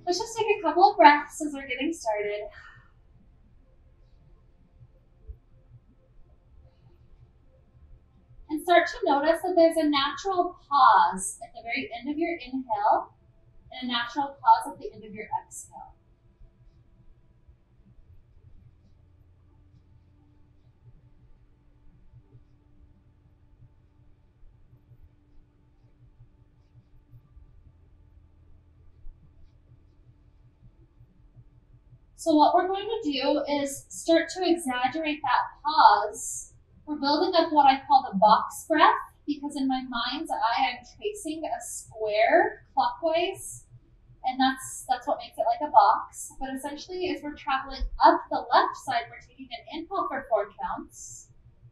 Let's just take a couple of breaths as we're getting started. And start to notice that there's a natural pause at the very end of your inhale and a natural pause at the end of your exhale. So what we're going to do is start to exaggerate that pause. We're building up what I call the box breath, because in my mind's eye, I'm tracing a square clockwise, and that's what makes it like a box. But essentially, as we're traveling up the left side, we're taking an inhale for 4 counts,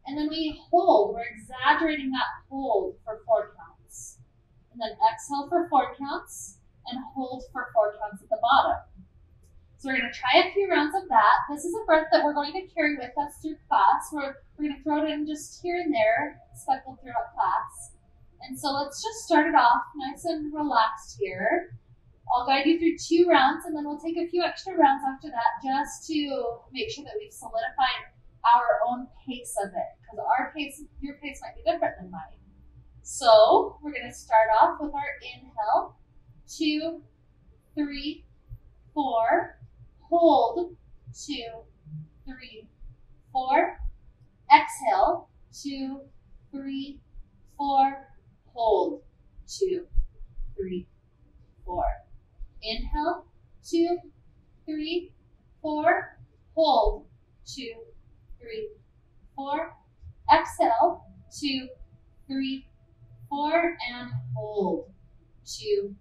and then we hold. We're exaggerating that hold for 4 counts. And then exhale for 4 counts, and hold for 4 counts at the bottom. So we're going to try a few rounds of that. This is a breath that we're going to carry with us through class. We're going to throw it in just here and there, speckled throughout class. And so let's just start it off nice and relaxed here. I'll guide you through 2 rounds, and then we'll take a few extra rounds after that just to make sure that we've solidified our own pace of it, because our pace, your pace might be different than mine. So we're going to start off with our inhale, 2, 3, 4. Hold, 2, 3, 4. Exhale, 2, 3, 4. Hold, 2, 3, 4. Inhale, 2, 3, 4. Hold, 2, 3, 4. Exhale, 2, 3, 4. And hold, 2,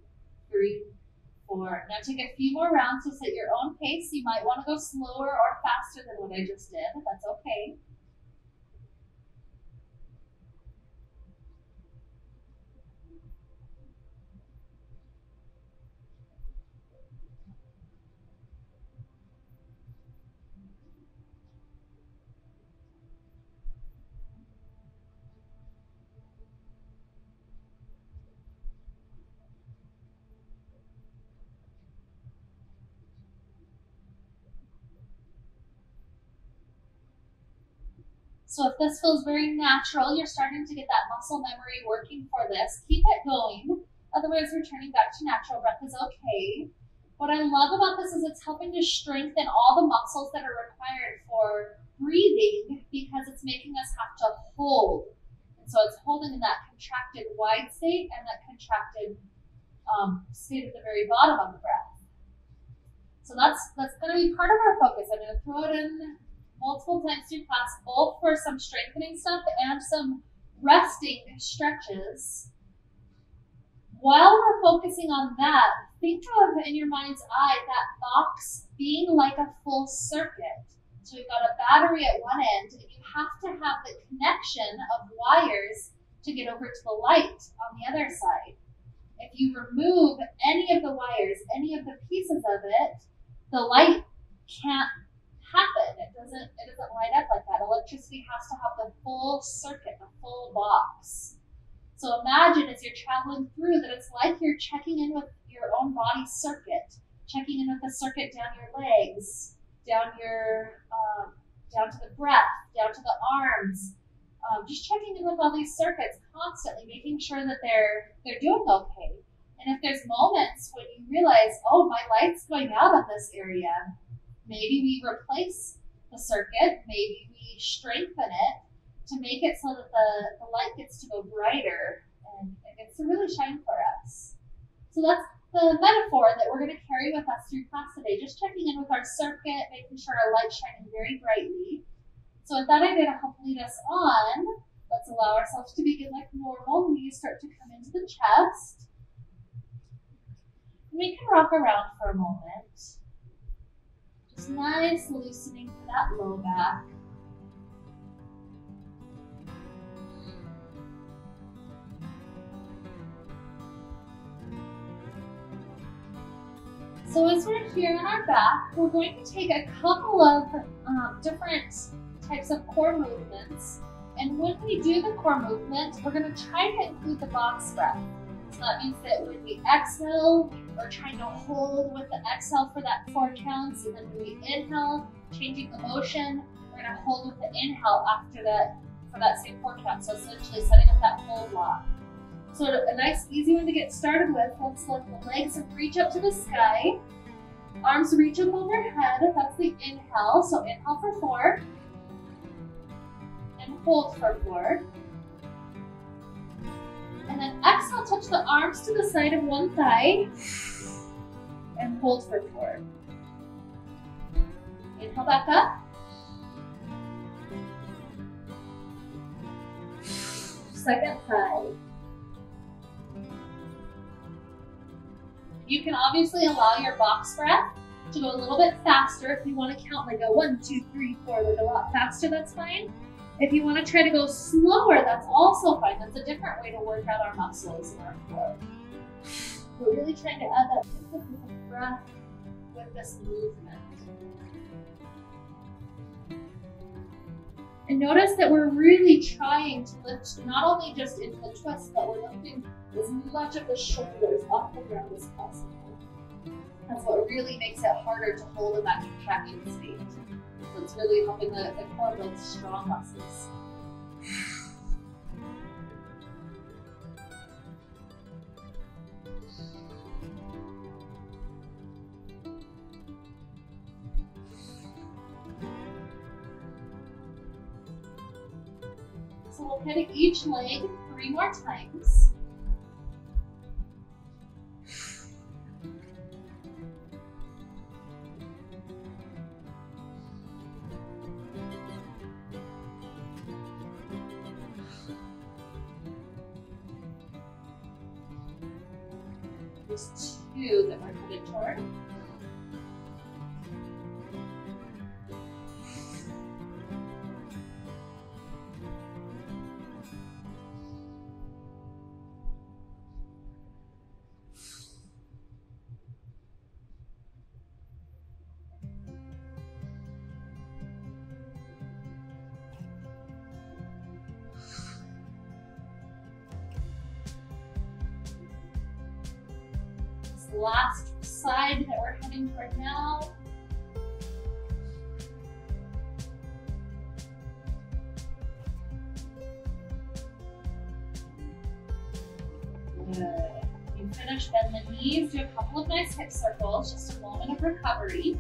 3, 4. Now take a few more rounds to set your own pace. You might want to go slower or faster than what I just did. That's okay. So if this feels very natural, you're starting to get that muscle memory working for this, keep it going. Otherwise, returning back to natural breath is okay. What I love about this is it's helping to strengthen all the muscles that are required for breathing, because it's making us have to hold. And so it's holding in that contracted wide state and that contracted state at the very bottom of the breath. So that's going to be part of our focus. I'm going to throw it in multiple times through class, both for some strengthening stuff and some resting stretches. While we're focusing on that, think of in your mind's eye that box being like a full circuit. So we've got a battery at one end, and you have to have the connection of wires to get over to the light on the other side. If you remove any of the wires, any of the pieces of it, the light can't happen. It doesn't light up like that. Electricity has to have the full circuit, the full box. So imagine as you're traveling through that it's like you're checking in with your own body circuit, checking in with the circuit down your legs, down to the breath, down to the arms, just checking in with all these circuits constantly, making sure that they're doing okay. And if there's moments when you realize, oh, my light's going out on this area, maybe we replace the circuit, maybe we strengthen it to make it so that the light gets to go brighter and it gets to really shine for us. So that's the metaphor that we're going to carry with us through class today, just checking in with our circuit, making sure our light's shining very brightly. So with that idea to help lead us on, let's allow ourselves to begin like normal. Knees start to come into the chest. And we can rock around for a moment. Just nice loosening for that low back. So as we're here on our back, we're going to take a couple of different types of core movements. And when we do the core movement, we're going to try to include the box breath. So that means that when we exhale, we're trying to hold with the exhale for that 4 counts. And then when we inhale, changing the motion, we're going to hold with the inhale after that for that same 4 counts. So essentially setting up that hold lock. So a nice easy one to get started with. Let's let the legs reach up to the sky. Arms reach up overhead. That's the inhale. So inhale for 4. And hold for 4. And then exhale, touch the arms to the side of one thigh. And hold for 4. Inhale back up. Second side. You can obviously allow your box breath to go a little bit faster. If you want to count like a 1, 2, 3, 4, like a lot faster, that's fine. If you want to try to go slower, that's also fine. That's a different way to work out our muscles and our flow. We're really trying to add that breath with this movement. And notice that we're really trying to lift not only just into the twist, but we're lifting as much of the shoulders off the ground as possible. That's what really makes it harder to hold in that contraction state. So it's really helping the core build strong muscles. So we'll hit each leg 3 more times. There's 2 that we're headed toward. Last side that we're heading for now. Good. You finish, bend the knees, do a couple of nice hip circles, just a moment of recovery.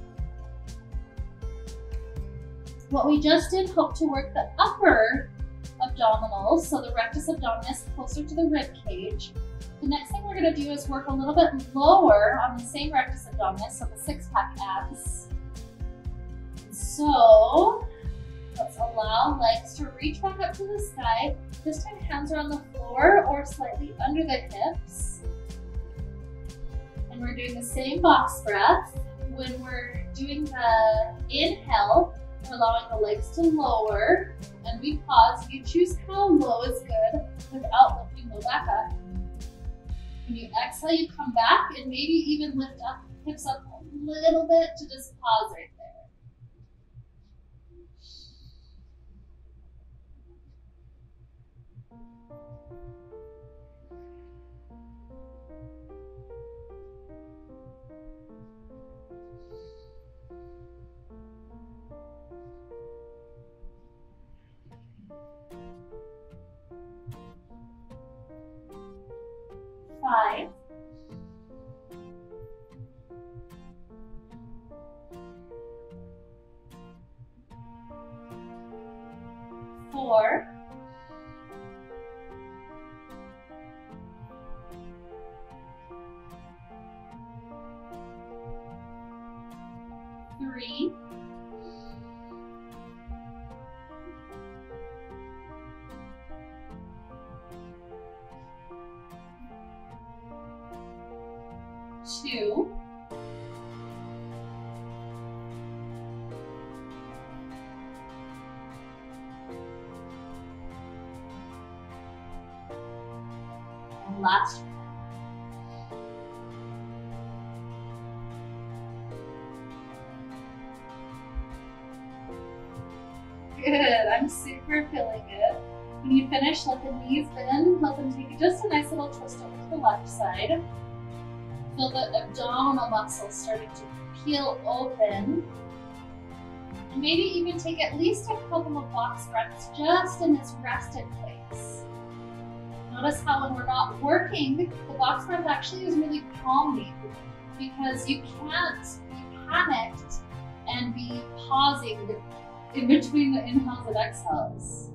What we just did helped to work the upper abdominals, so the rectus abdominis closer to the rib cage. The next thing we're going to do is work a little bit lower on the same rectus abdominis, so the 6-pack abs. So let's allow legs to reach back up to the sky. This time hands are on the floor or slightly under the hips. And we're doing the same box breath. When we're doing the inhale, we're allowing the legs to lower, and we pause. You choose how low is good without lifting the back up. When you exhale, you come back and maybe even lift up, hips up a little bit to just pause right there. Five. 4. 3. 2. 1. Last one. Good, I'm super feeling it. When you finish, let the knees bend, let them take just a nice little twist over to the left side. Feel the abdominal muscles starting to peel open. And maybe even take at least a couple of box breaths just in this rested place. Notice how when we're not working, the box breath actually is really calming because you can't be panicked and be pausing in between the inhales and exhales.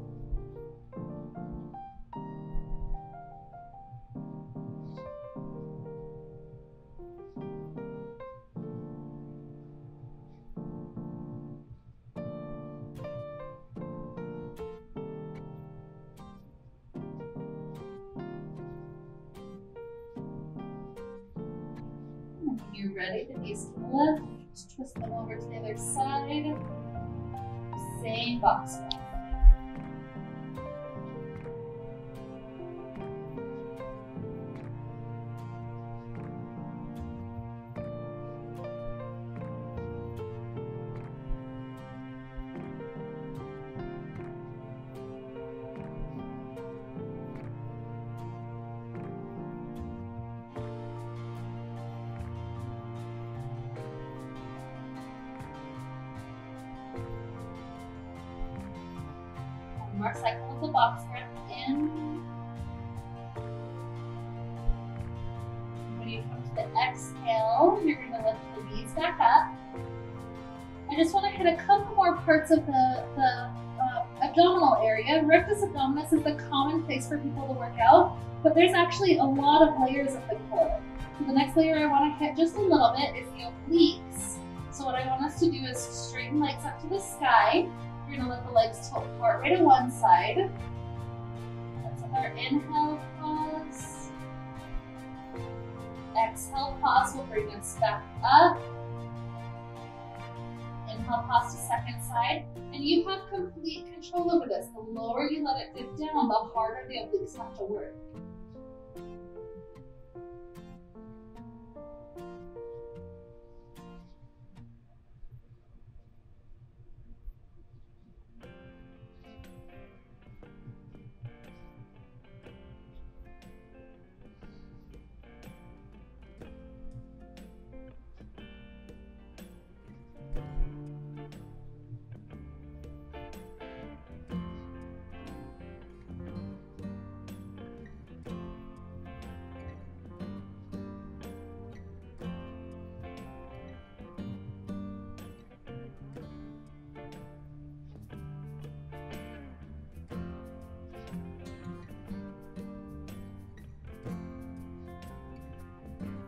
You're ready, the knees to the left, twist them over to the other side. Same box breath. More cycle of the box breath in. When you come to the exhale, you're going to lift the knees back up. I just want to hit a couple more parts of the abdominal area. Rectus abdominis is the common place for people to work out, but there's actually a lot of layers of the core. So the next layer I want to hit just a little bit is the obliques. So what I want us to do is straighten legs up to the sky. We're going to let the legs tilt part way to one side. That's our inhale, pause. Exhale, pause will bring us back up. Inhale, pause to second side. And you have complete control over this. The lower you let it dip down, the harder the obliques have to work.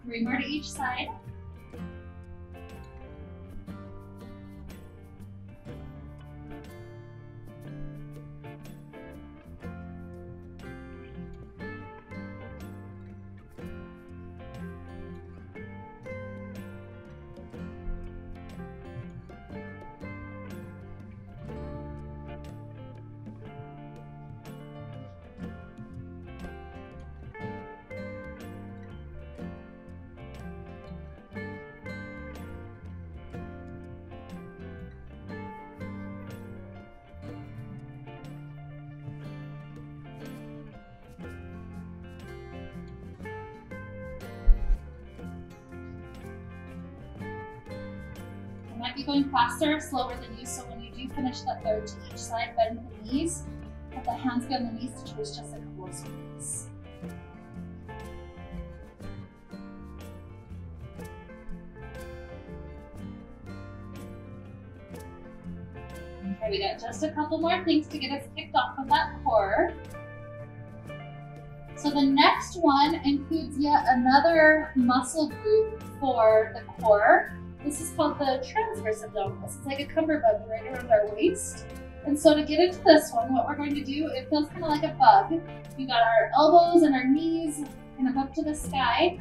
Three more to each side. Might be going faster or slower than you, so when you do finish that third to each side, bend the knees, let the hands go on the knees to twist just a couple of swings. Okay, we got just a couple more things to get us kicked off with that core. So the next one includes yet another muscle group for the core. This is called the transverse abdominis. It's like a cummerbund right around our waist. And so to get into this one, what we're going to do, it feels kind of like a bug. We got our elbows and our knees kind of up to the sky.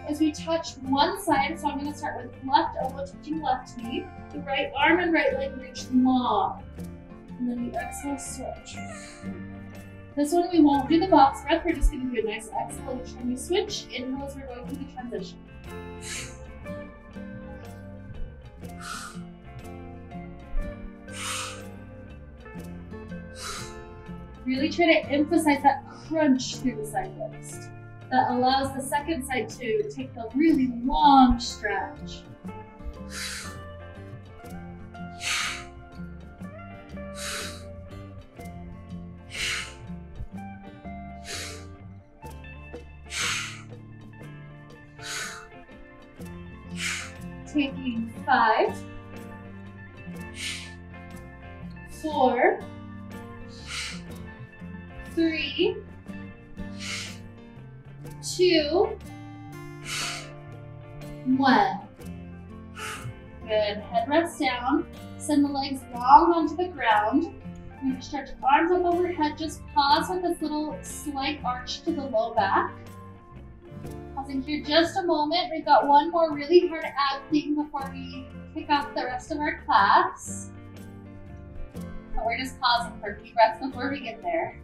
As we touch one side, so I'm going to start with left elbow touching left knee. The right arm and right leg reach long. And then you exhale, switch. This one we won't do the box breath, we're just going to do a nice exhalation. When you switch, inhale as we're going through the transition. Really try to emphasize that crunch through the side twist. That allows the second side to take a really long stretch. Taking 5, 4, 3, 2, 1. Good. Head rests down. Send the legs long onto the ground. You're going to stretch arms up overhead. Just pause with this little slight arch to the low back. Pausing here just a moment. We've got one more really hard ab thing before we kick off the rest of our class. But we're just pausing for a few breaths before we get there.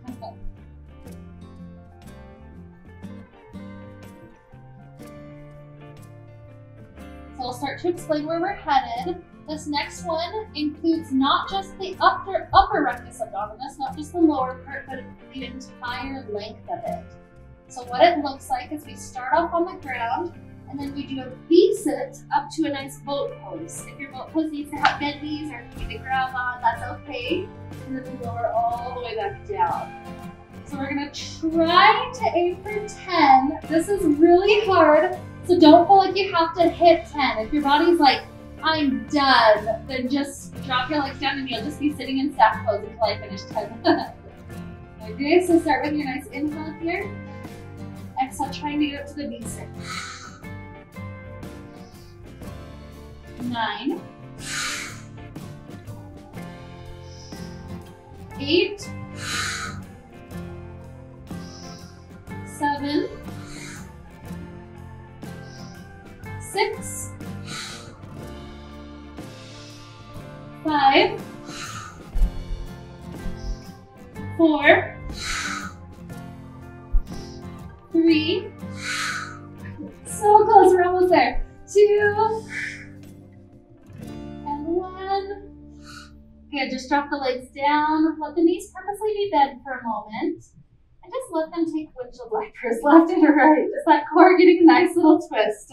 So I'll start to explain where we're headed. This next one includes not just the upper rectus abdominis, not just the lower part, but the entire length of it. So what it looks like is we start off on the ground, and then we do a V-sit up to a nice boat pose. If your boat pose needs to have bent knees or if you need to grab on, that's okay. And then we lower all the way back down. So we're gonna try to aim for 10. This is really hard, so don't feel like you have to hit 10. If your body's like, I'm done, then just drop your legs down and you'll just be sitting in stack pose until I finish 10. Okay, so start with your nice inhale here. Exhale, trying to get up to the V-sit. 9, 8, 7, 6, 5, 4, 3, so close, we're almost there. 2, and 1. Good, just drop the legs down. Let the knees purposely be bent for a moment. And just let them take windshield wipers left and right. Just that core getting a nice little twist.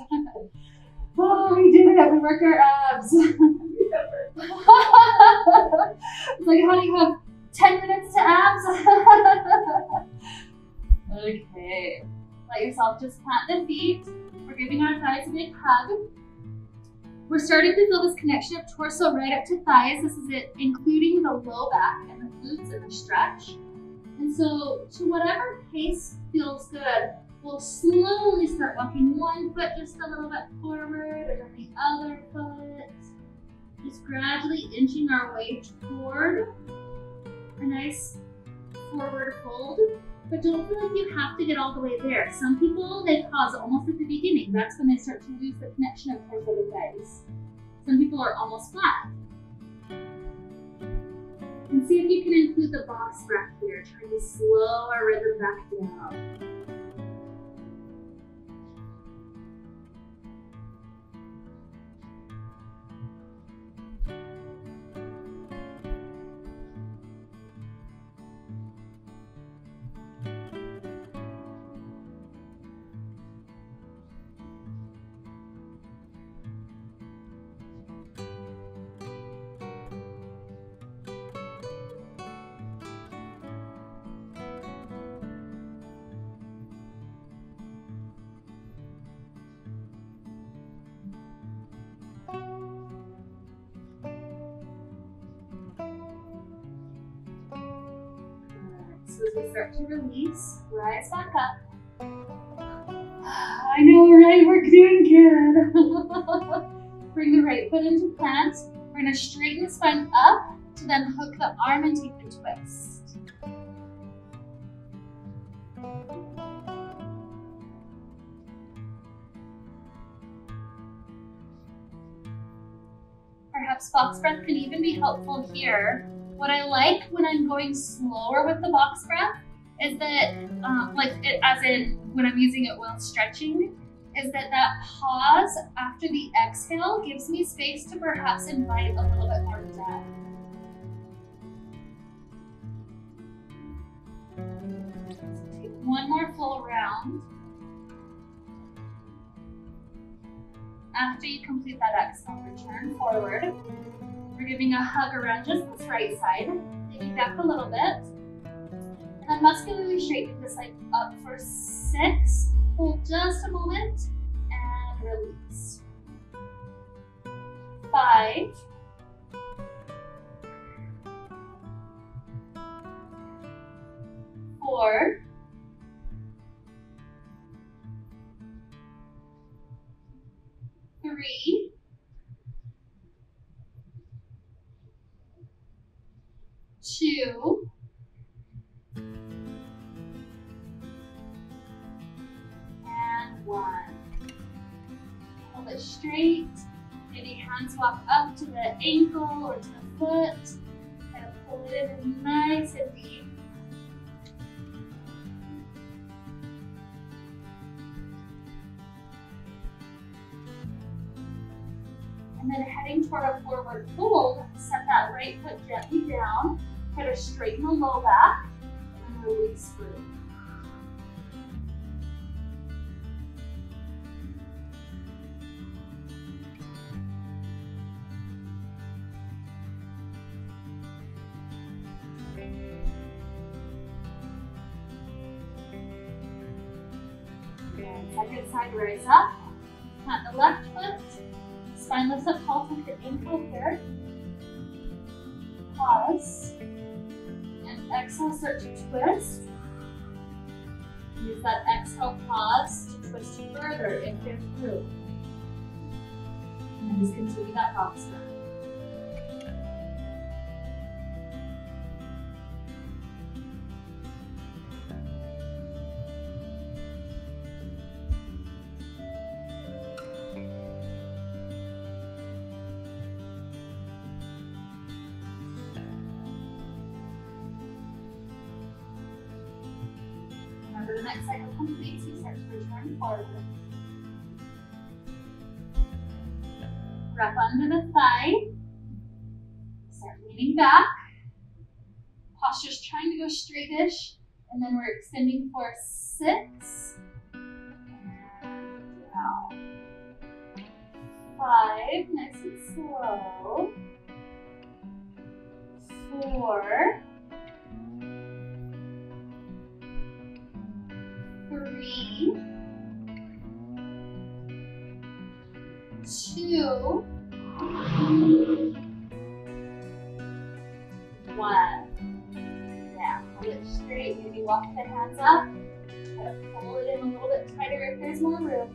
Oh, we did it. We worked our abs. It's like, how do you have 10 minutes to abs? Okay. Let yourself just plant the feet. We're giving our thighs a big hug. We're starting to feel this connection of torso right up to thighs. This is it, including the low back and the glutes and the stretch. And so, to whatever pace feels good, we'll slowly start walking one foot just a little bit forward, and then the other foot. Just gradually inching our way toward a nice forward fold. But don't feel like you have to get all the way there. Some people, they pause almost at the beginning. That's when they start to lose the connection of torso to thighs. Some people are almost flat. And see if you can include the box breath here, trying to slow our rhythm back down. So as we start to release, rise back up. I know, right? We're doing good. Bring the right foot into plant. We're going to straighten the spine up to then hook the arm and take the twist. Perhaps box breath can even be helpful here. What I like when I'm going slower with the box breath is that, as in when I'm using it while stretching, is that pause after the exhale gives me space to perhaps invite a little bit more breath. One more full round. After you complete that exhale, return forward. We're giving a hug around just this right side, taking back a little bit. And then muscularly straighten this leg up for 6. Hold just a moment and release. 5. 4. 3. 2. And 1. Hold it straight. Maybe hands walk up to the ankle or to the foot. Kind of pull it in nice and deep. And then heading toward a forward fold, set that right foot gently down. Try to straighten the low back and release through. And second side, rise up. Plant the left foot. Spine lifts up tall, tuck the ankle here. Pause. And exhale, start to twist. Use that exhale pause to twist further into through. And just continue that box breath. Whenever the next cycle completes, you start to return forward. Wrap under the thigh. Start leaning back. Posture's trying to go straightish. And then we're extending for 6. And down. 5, nice and slow. 4. 3, 2, 1. Yeah, hold it straight. Maybe walk the hands up. Try to pull it in a little bit tighter if there's more room.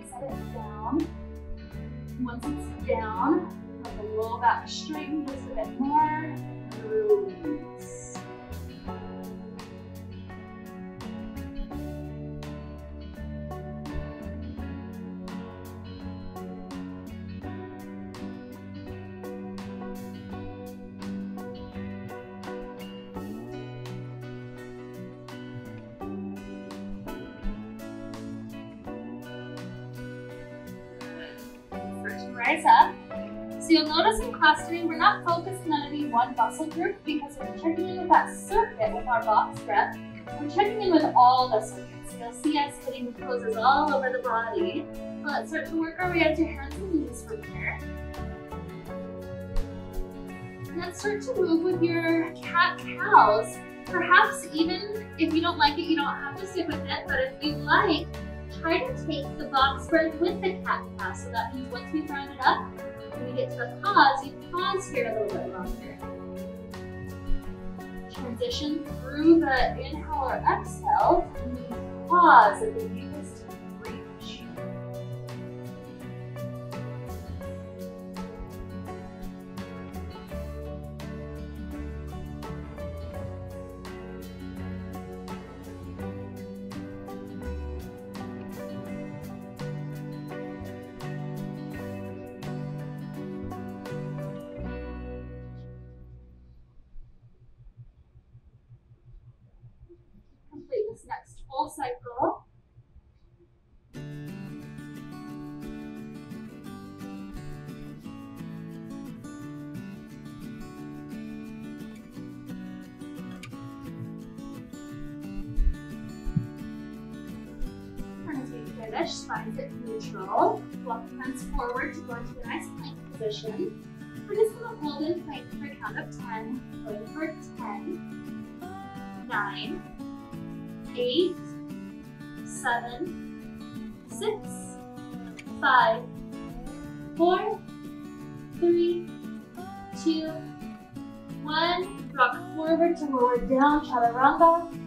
Set it down. Once it's down, let the low back straighten just a bit more. Release. Rise up. So you'll notice in class today, we're not focusing on any one muscle group because we're checking in with that circuit with our box breath. We're checking in with all the circuits. So you'll see us hitting poses all over the body. So let's start to work our way out to hands and knees from here. And then start to move with your cat-cows. Perhaps even if you don't like it, you don't have to stick with it, but if you like, try to take the box breath with the cat-cow. So that means once we've rounded up, when we get to the pause, you pause here a little bit longer. Transition through the inhale or exhale, and we pause at the deepest reach. Complete this next full cycle. finish, spine's at neutral. Walk the hands forward to go into a nice plank position. We're just going to hold in plank for a count of 10. Going for 10, 9, 8, 7, 6, 5, 4, 3, 2, 1. Rock forward to lower down, chaturanga.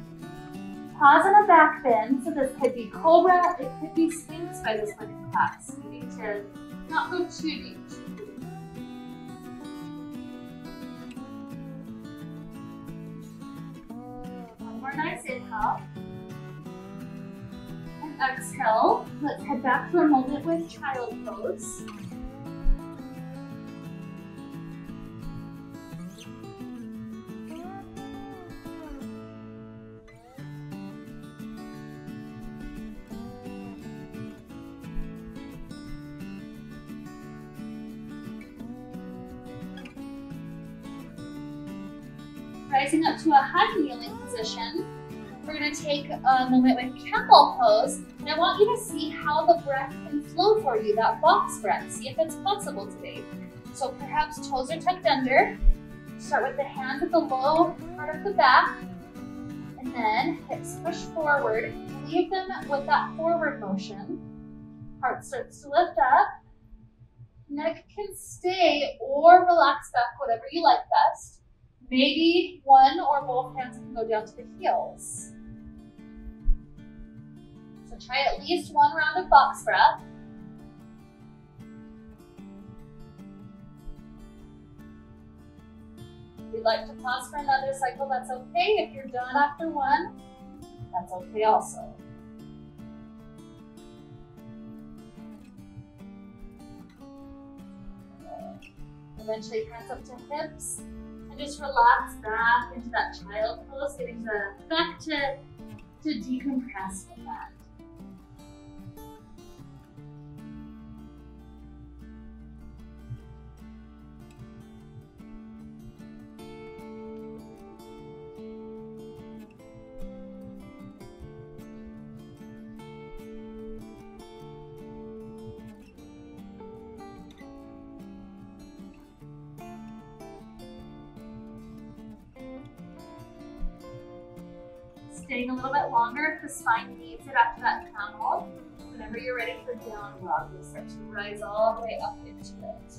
Pause in a back bend. So this could be cobra, it could be sphinx by this point in class. You need to not go too deep. One more nice inhale. And exhale. Let's head back for a moment with child pose. Rising up to a high kneeling position, we're going to take a moment with camel pose, and I want you to see how the breath can flow for you, that box breath. See if it's possible today. So perhaps toes are tucked under. Start with the hands at the low part of the back, and then hips push forward. Leave them with that forward motion. Heart starts to lift up. Neck can stay or relax back, whatever you like best. Maybe one or both hands can go down to the heels. So try at least one round of box breath. If you'd like to pause for another cycle, that's okay. If you're done after one, that's okay also. Eventually hands up to hips. Just relax back into that child pose, getting the back to decompress from that. Staying a little bit longer if the spine needs it after that camel. Whenever you're ready for down dog, you'll start to rise all the way up into it.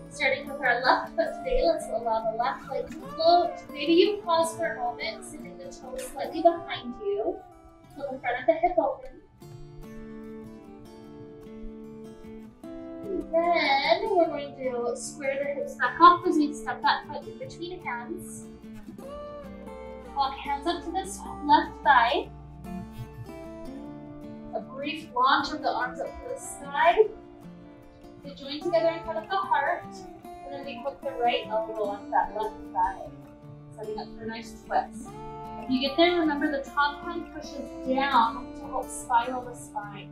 Starting with our left foot today, let's allow the left leg to float. Maybe you pause for a moment, sending the toes slightly behind you. Pull the front of the hip open. And then we're going to square the hips back off as we step that foot in between hands. Walk hands up to this left thigh. A brief launch of the arms up to the side. They join together in front of the heart, and then we hook the right elbow onto that left thigh, setting up for a nice twist. If you get there, remember the top hand pushes down to help spiral the spine.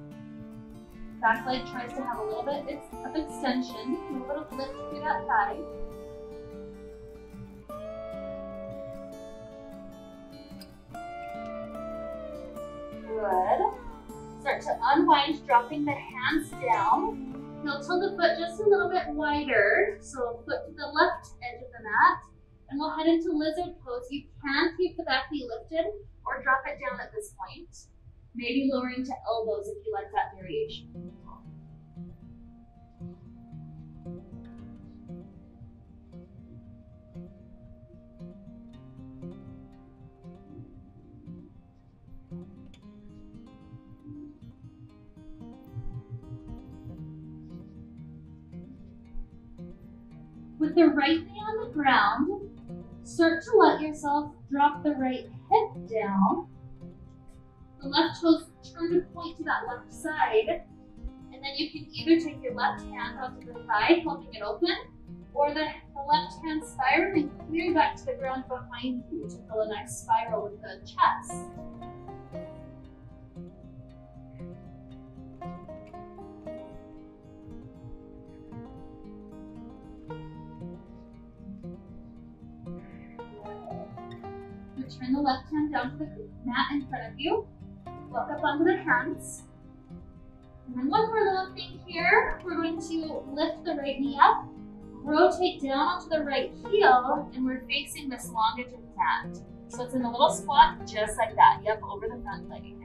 Back leg tries to have a little bit of extension, a little bit of lift through that thigh. Good. Start to unwind, dropping the hands down. You'll tilt the foot just a little bit wider, so foot to the left edge of the mat, and we'll head into lizard pose. You can keep the back knee lifted or drop it down at this point. Maybe lowering to elbows if you like that variation. With the right knee on the ground, start to let yourself drop the right hip down. The left toes turn to point to that left side, and then you can either take your left hand onto the thigh, holding it open, or the left hand spiraling clear back to the ground behind you to fill a nice spiral with the chest. Turn the left hand down to the mat in front of you. Walk up onto the hands. And then one more little thing here. We're going to lift the right knee up, rotate down onto the right heel, and we're facing this long edge of the mat. So it's in a little squat, just like that. Yep, over the front leg.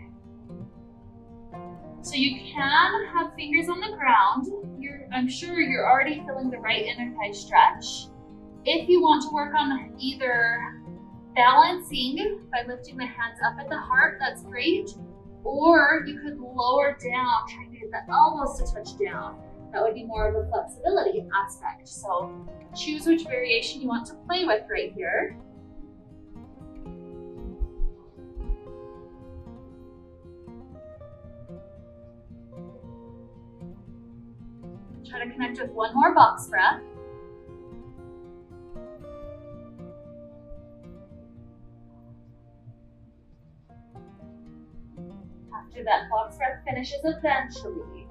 So you can have fingers on the ground. I'm sure you're already feeling the right inner thigh stretch. If you want to work on either balancing by lifting the hands up at the heart, that's great. Or you could lower down, trying to get the elbows to touch down. That would be more of a flexibility aspect. So choose which variation you want to play with right here. Try to connect with one more box breath. After that box breath finishes, eventually,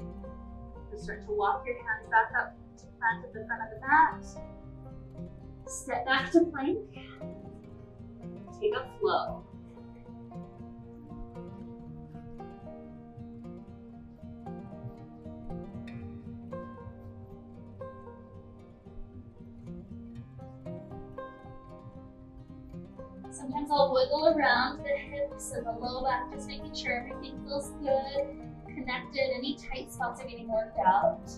you start to walk your hands back up to plant at the front of the mat. Step back to plank. Take a flow. Sometimes I'll wiggle around the hips and the low back, just making sure everything feels good, connected, any tight spots are getting worked out.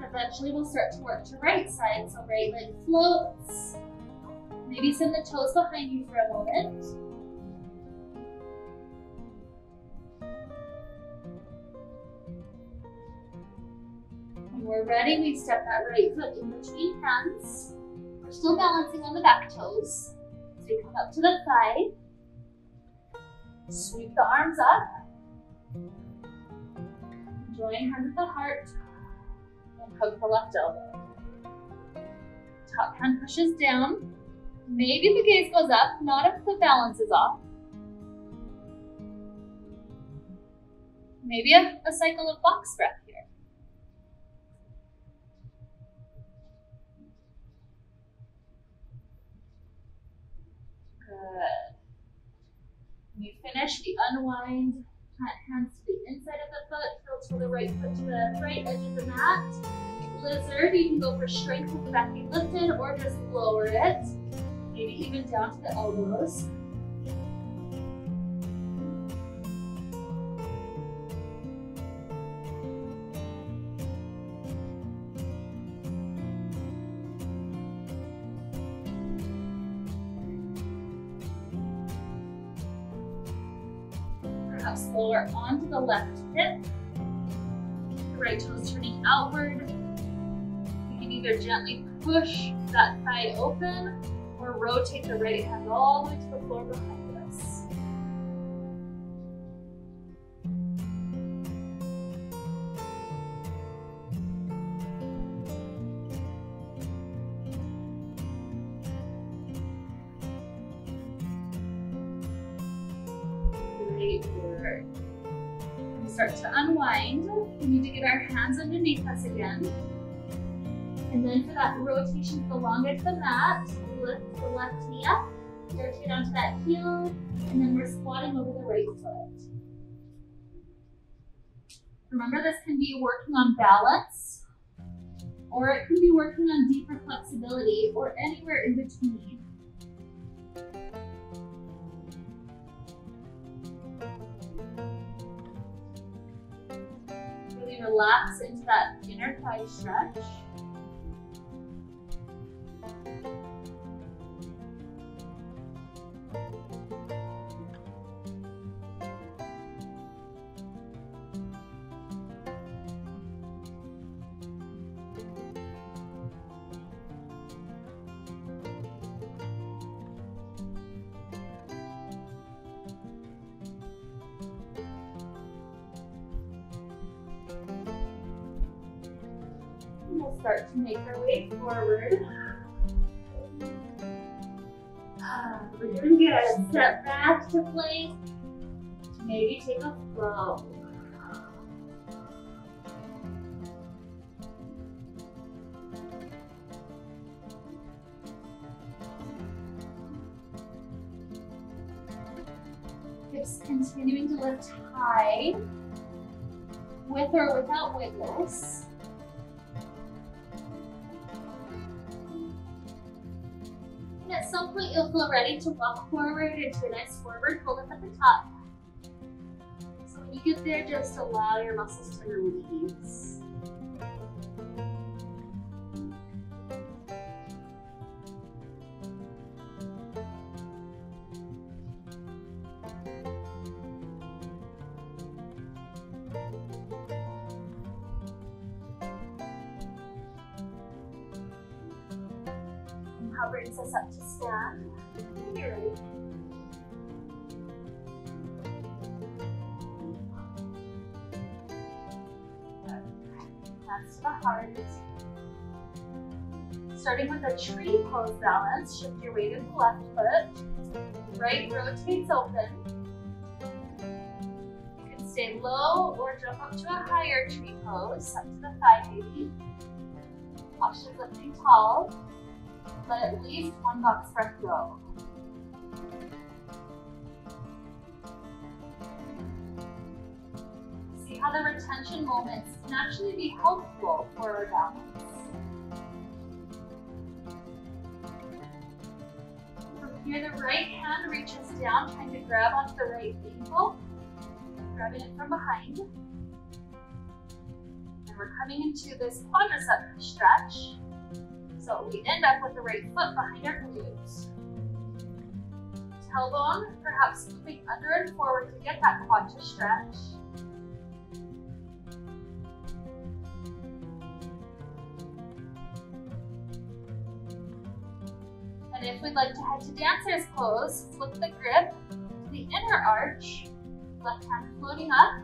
Eventually we'll start to work to right side, so right leg floats. Maybe send the toes behind you for a moment. When we're ready, we step that right foot in between hands. We're still balancing on the back toes. So you come up to the thigh, sweep the arms up, join hands at the heart, and hug the left elbow. Top hand pushes down. Maybe the gaze goes up, not if the balance is off. Maybe a cycle of box breath here. Good. When you finish, we unwind, hands to the inside of the foot, filter the right foot to the right edge of the mat. Lizard, you can go for strength with the back being lifted or just lower it. Maybe even down to the elbows. Perhaps lower onto the left hip. The right toes turning outward. You can either gently push that thigh open or rotate the right hand all the way to the floor behind us. Great work. We start to unwind. We need to get our hands underneath us again. And then for that rotation to the long edge of the mat, lift the left knee up, rotate onto that heel, and then we're squatting over the right foot. Remember, this can be working on balance, or it can be working on deeper flexibility, or anywhere in between. Really relax into that inner thigh stretch. We'll start to make our way forward. We're doing good. Step back to plank. Maybe take a flow. Just continuing to lift high, with or without wiggles. And at some point you'll feel ready to walk forward into a nice forward fold up at the top. So when you get there, just allow your muscles to release. How brings us up to stand. You're ready. Hands to the heart. Starting with a tree pose balance, shift your weight in the left foot. Right rotates open. You can stay low or jump up to a higher tree pose, up to the thigh maybe. Option lifting tall. Let at least one box breath go. See how the retention moments can actually be helpful for our balance. From here, the right hand reaches down, trying to grab onto the right ankle, grabbing it from behind. And we're coming into this quadricep stretch. So we end up with the right foot behind our glutes. Tailbone, perhaps moving under and forward to get that quad to stretch. And if we'd like to head to dancer's pose, flip the grip to the inner arch, left hand floating up.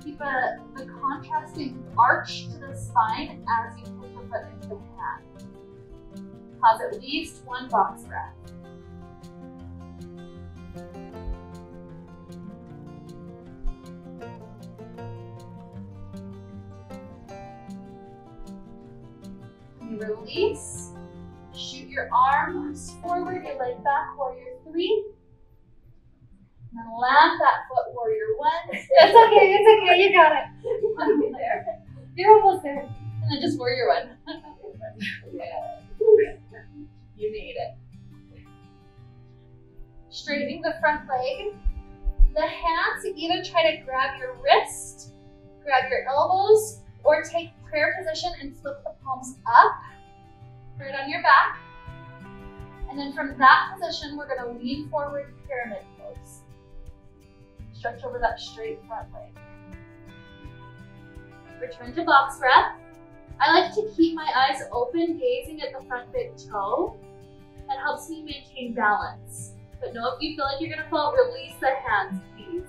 Keep the contrasting arch to the spine as you put the foot into the hand. Pause at least one box breath. You release, shoot your arms forward, your leg back, warrior 3. And then land that foot, warrior 1. It's okay, you got it. You're there. You're almost there. And then just warrior 1. You made it. Straightening the front leg. The hands, either try to grab your wrist, grab your elbows, or take prayer position and flip the palms up, right on your back. And then from that position, we're gonna lean forward, pyramid pose. Stretch over that straight front leg. Return to box breath. I like to keep my eyes open, gazing at the front big toe. That helps me maintain balance. But know if you feel like you're gonna fall, release the hands, please.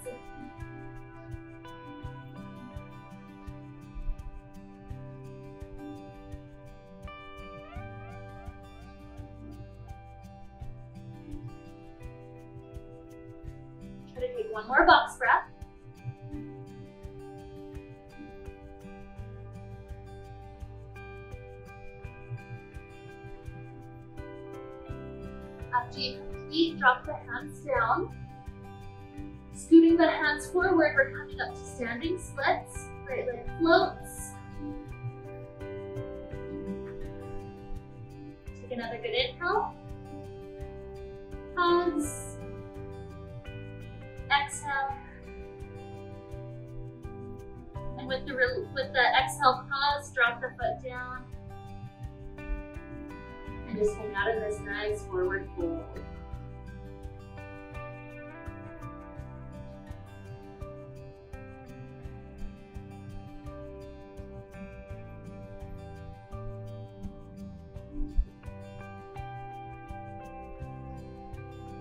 Try to take one more box breath. After you complete, drop the hands down. Scooting the hands forward, we're coming up to standing splits. Right leg floats. Take another good inhale. Pause. Exhale. And with the exhale pause, drop the foot down. And just hang out in this nice forward fold.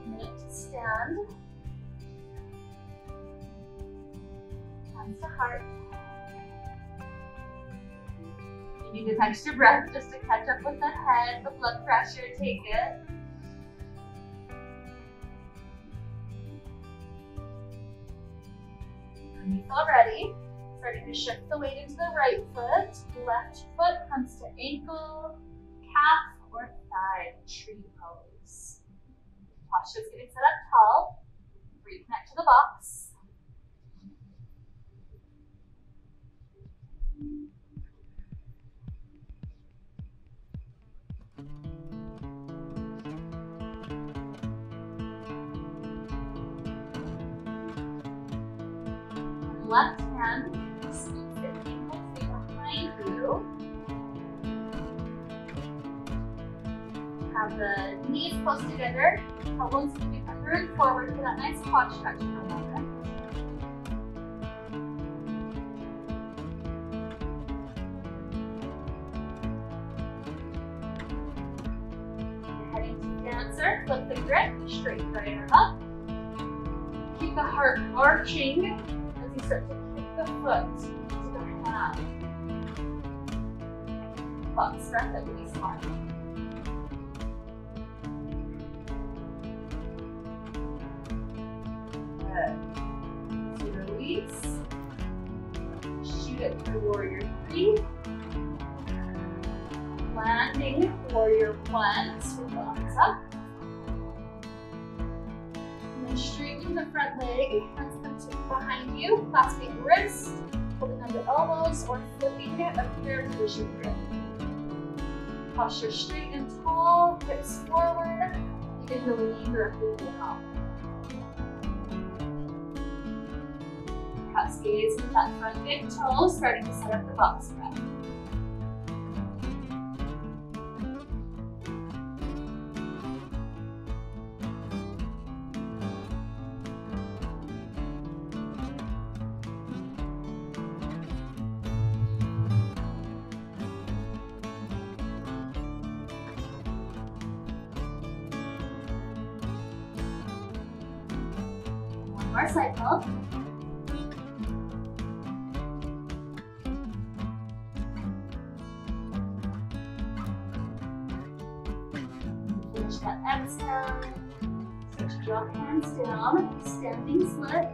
Minute to stand. Hands to heart. You need an extra breath just to catch up with the head, the blood pressure, take it. When you feel ready, starting to shift the weight into the right foot. Left foot comes to ankle, calf, or thigh, tree pose. Posture's getting set up tall. Reconnect to the box. Left hand sweeps the ankles behind you. Have the knees close together, elbows moving under and forward for that nice quad stretch for a moment. You're heading to dancer, flip the grip, straighten the right arm up. Keep the heart arching as you start to kick the foot to the hand. Box breath at least hard. Good. So release. Shoot it through warrior 3. Landing warrior 1. Swing the arms up. And then straighten the front leg. Hands come to behind you. Clasping wrist. Holding on the elbows or flipping a prayer position grip. Posture straight and tall. Hips forward. You can really lean directly out. Perhaps gaze with that front big toe, starting to set up the box breath. One more cycle. That exhale, start to drop hands down, standing split.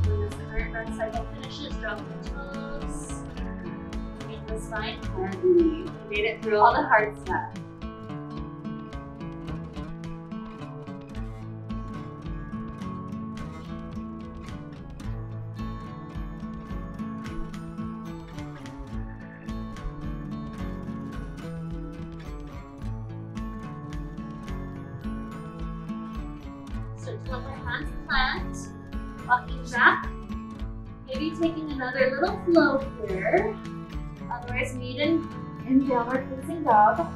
When this current breath cycle finishes, drop the toes, make the spine heavy. You made it through all the hard stuff. Start to let my hands plant, walking back, maybe taking another little flow here, otherwise meet in downward facing dog.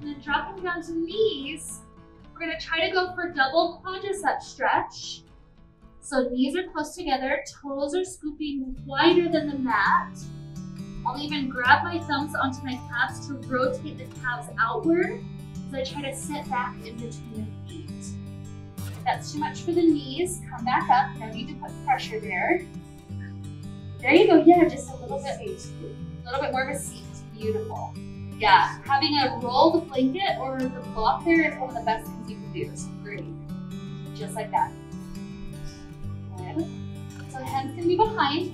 And then dropping down to knees, we're going to try to go for double quadricep stretch. So knees are close together, toes are scooping wider than the mat. I'll even grab my thumbs onto my calves to rotate the calves outward as I try to sit back in between the feet. If that's too much for the knees, come back up. No need to put pressure there. There you go. Yeah, just a little bit more of a seat. Beautiful. Yeah, having a rolled blanket or the block there is one of the best things you can do. So great. Just like that. So hands can be behind,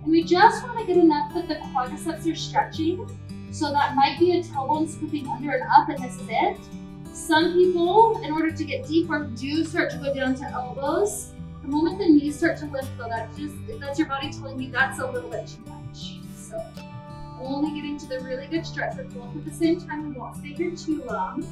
and we just want to get enough that the quadriceps are stretching. So that might be a tailbone scooping under and up, and this is it. Some people, in order to get deeper, do start to go down to elbows. The moment the knees start to lift, though, that's your body telling you that's a little bit too much. So only getting to the really good stretch with both at the same time. We won't stay here too long.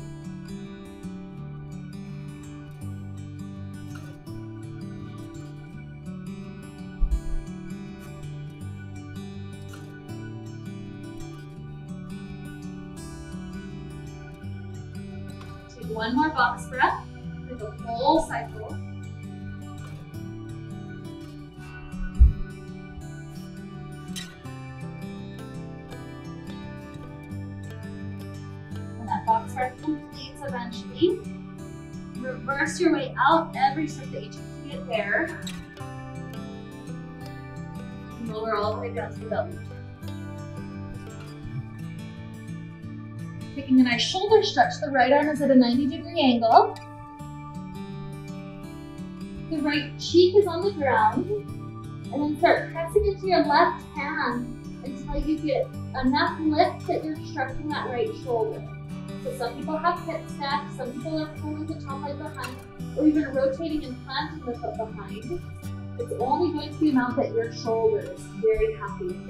One more box breath for the whole cycle. When that box breath completes eventually, reverse your way out every step that you take to get there. And lower all the way down to the belly. Taking a nice shoulder stretch. The right arm is at a 90-degree angle. The right cheek is on the ground. And then start pressing into your left hand until you get enough lift that you're stretching that right shoulder. So some people have hip stacks, some people are pulling the top leg behind, or even rotating and planting the foot behind. It's only going to be the amount that your shoulder is very happy with.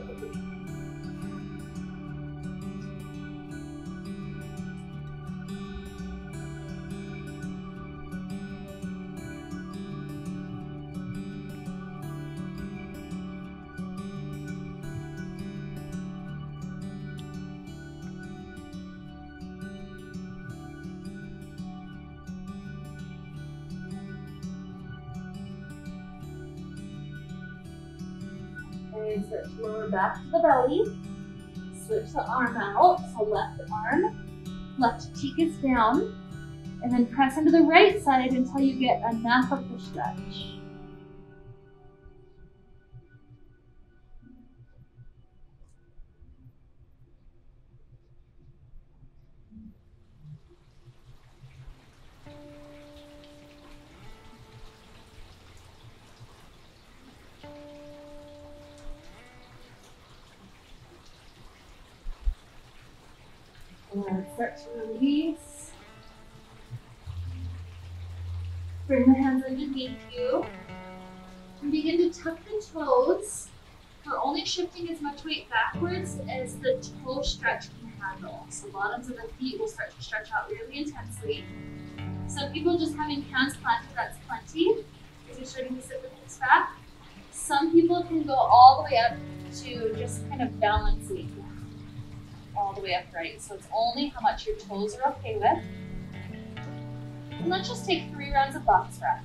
Okay, start to lower back to the belly. Switch the arm out, so left arm, left cheek is down, and then press into the right side until you get enough of the stretch. And start to release. Bring the hands underneath you. And begin to tuck the toes. We're only shifting as much weight backwards as the toe stretch can handle. So bottoms of the feet will start to stretch out really intensely. Some people just having hands planted, that's plenty, because you're starting to sit the hips back. Some people can go all the way up to just kind of balancing all the way upright. So it's only how much your toes are okay with. And let's just take 3 rounds of box breath.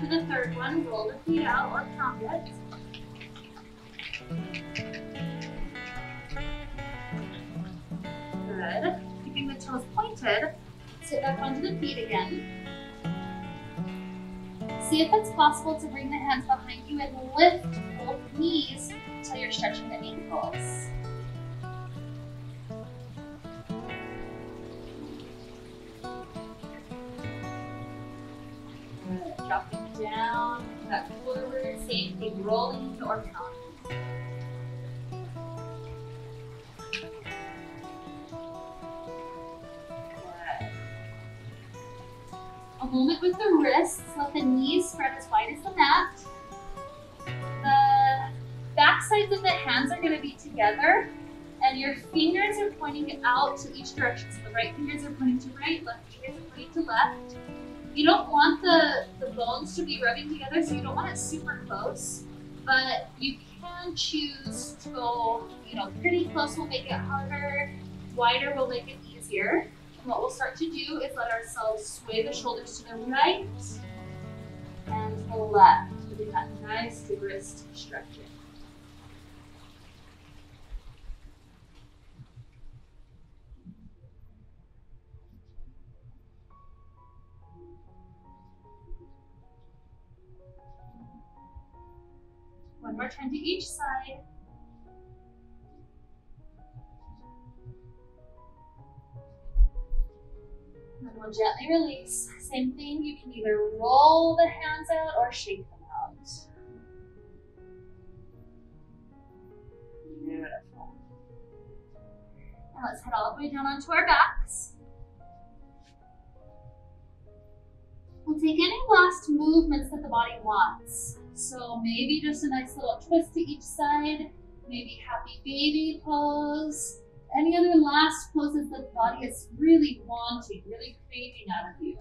To the 3rd one, roll the feet out or count it. Good. Keeping the toes pointed, sit back onto the feet again. See if it's possible to bring the hands behind you and lift both knees until you're stretching the ankles. Good. Dropping down, back forward, same thing, rolling or counting. Good. A moment with the wrists, let the knees spread as wide as the mat. The back sides of the hands are going to be together, and your fingers are pointing out to each direction. So the right fingers are pointing to right, left fingers are pointing to left. You don't want the bones to be rubbing together, so you don't want it super close, but you can choose to go, pretty close will make it harder, wider will make it easier. And what we'll start to do is let ourselves sway the shoulders to the right and to the left, giving that nice wrist stretching. One more time to each side. And then we'll gently release. Same thing, you can either roll the hands out or shake them out. Beautiful. Now let's head all the way down onto our backs. We'll take any last movements that the body wants. So maybe just a nice little twist to each side, maybe happy baby pose, any other last poses that the body is really wanting, really craving out of you.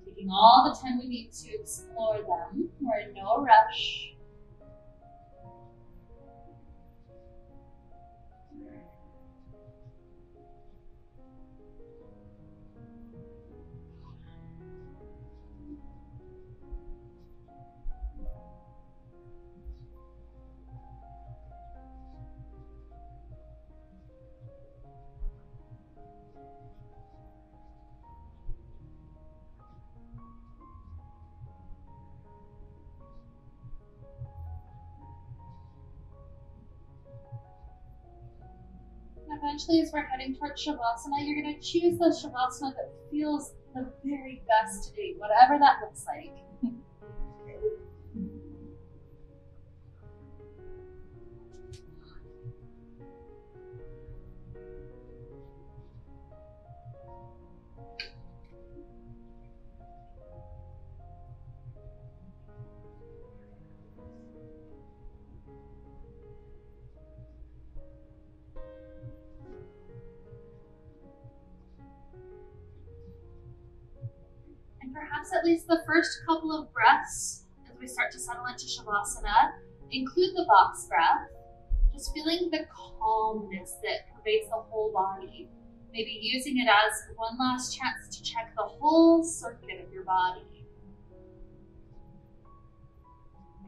Taking all the time we need to explore them. We're in no rush. eventually, as we're heading towards Shavasana, you're going to choose the Shavasana that feels the very best today, whatever that looks like. And perhaps at least the first couple of breaths, as we start to settle into Shavasana, include the box breath, just feeling the calmness that pervades the whole body. Maybe using it as one last chance to check the whole circuit of your body.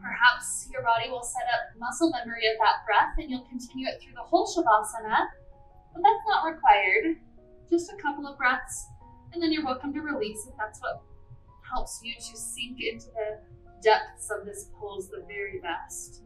Perhaps your body will set up muscle memory of that breath and you'll continue it through the whole Shavasana, but that's not required. Just a couple of breaths, and then you're welcome to release if that's what helps you to sink into the depths of this pose the very best.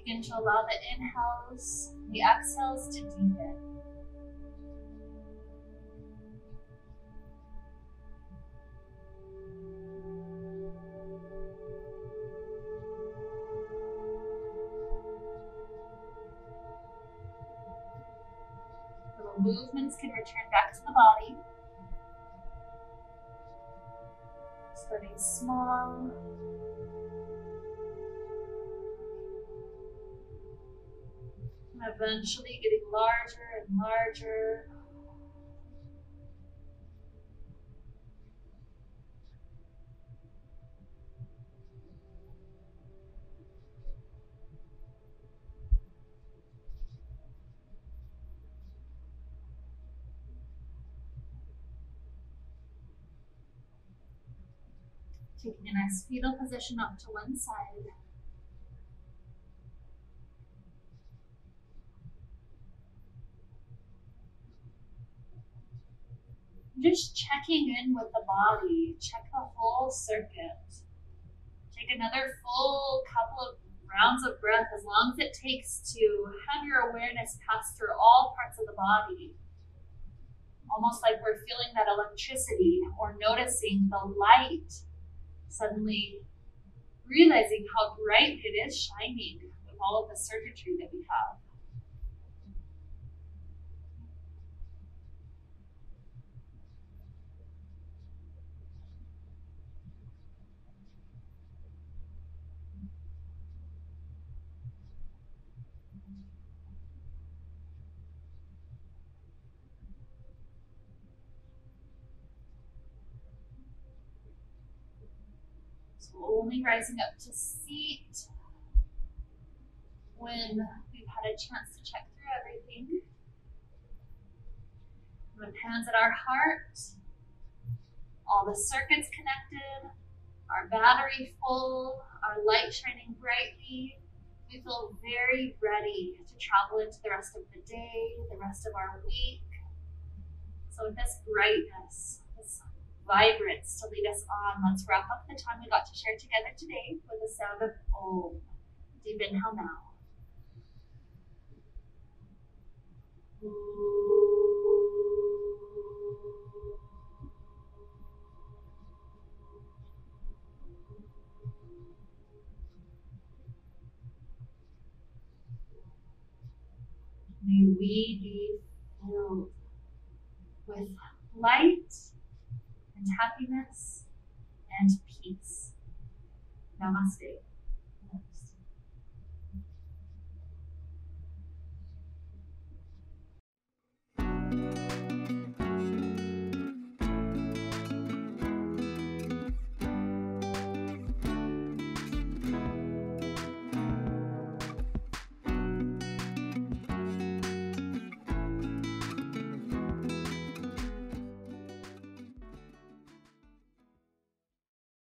Begin to allow the inhales, the exhales to deepen. Little movements can return back to the body. Starting small. And eventually getting larger and larger. Taking a nice fetal position up to one side. Just checking in with the body. Check the whole circuit. Take another full couple of rounds of breath, as long as it takes to have your awareness pass through all parts of the body. Almost like we're feeling that electricity or noticing the light. Suddenly realizing how bright it is shining with all of the circuitry that we have. So only rising up to seat when we've had a chance to check through everything. With hands at our heart, all the circuits connected, our battery full, our light shining brightly, we feel very ready to travel into the rest of the day, the rest of our week. So with this brightness, this vibrance to lead us on, let's wrap up the time we got to share together today with the sound of Om. Deep inhale now. May we be filled with light and happiness and peace. Namaste.